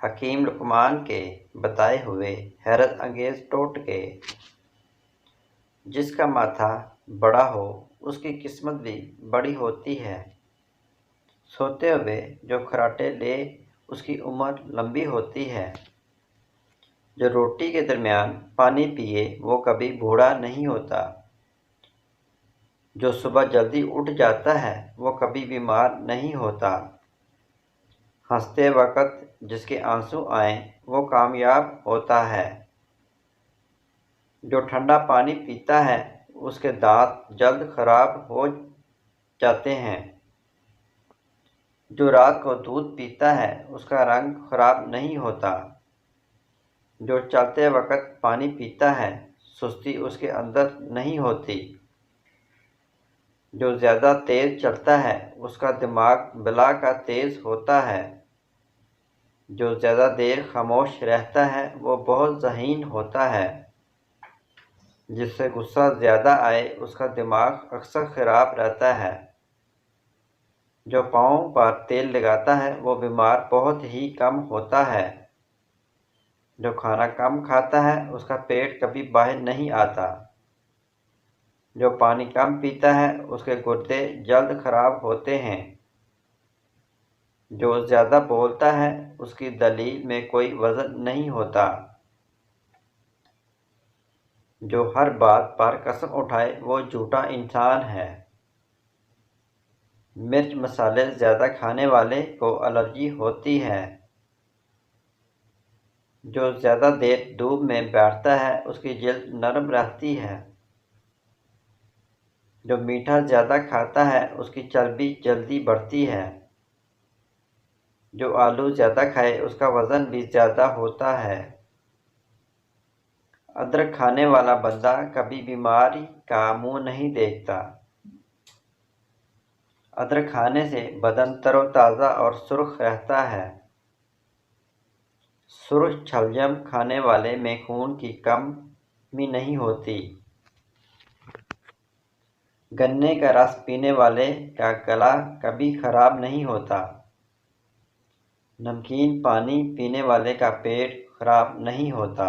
हकीम लुकमान के बताए हुए हैरत अंगेज़ टोटके। जिसका माथा बड़ा हो उसकी किस्मत भी बड़ी होती है। सोते हुए जो खर्राटे ले उसकी उम्र लंबी होती है। जो रोटी के दरमियान पानी पिए वो कभी बूढ़ा नहीं होता। जो सुबह जल्दी उठ जाता है वो कभी बीमार नहीं होता। हंसते वक्त जिसके आंसू आएं वो कामयाब होता है। जो ठंडा पानी पीता है उसके दांत जल्द खराब हो जाते हैं। जो रात को दूध पीता है उसका रंग खराब नहीं होता। जो चलते वक्त पानी पीता है सुस्ती उसके अंदर नहीं होती। जो ज़्यादा तेज़ चलता है उसका दिमाग बला का तेज़ होता है। जो ज़्यादा देर खामोश रहता है वो बहुत ज़हीन होता है। जिससे गुस्सा ज़्यादा आए उसका दिमाग अक्सर ख़राब रहता है। जो पाँव पर तेल लगाता है वो बीमार बहुत ही कम होता है। जो खाना कम खाता है उसका पेट कभी बाहर नहीं आता। जो पानी कम पीता है उसके गुर्दे जल्द खराब होते हैं। जो ज़्यादा बोलता है उसकी दलील में कोई वज़न नहीं होता। जो हर बात पर कसम उठाए वो झूठा इंसान है। मिर्च मसाले ज़्यादा खाने वाले को एलर्जी होती है। जो ज़्यादा देर धूप में बैठता है उसकी जल्द नरम रहती है। जो मीठा ज़्यादा खाता है उसकी चर्बी जल्दी बढ़ती है। जो आलू ज़्यादा खाए उसका वज़न भी ज़्यादा होता है। अदरक खाने वाला बंदा कभी बीमारी का मुंह नहीं देखता। अदरक खाने से बदन तरोताज़ा और सुर्ख रहता है। सुर्ख शलजम खाने वाले में खून की कमी नहीं होती। गन्ने का रस पीने वाले का गला कभी खराब नहीं होता। नमकीन पानी पीने वाले का पेट खराब नहीं होता।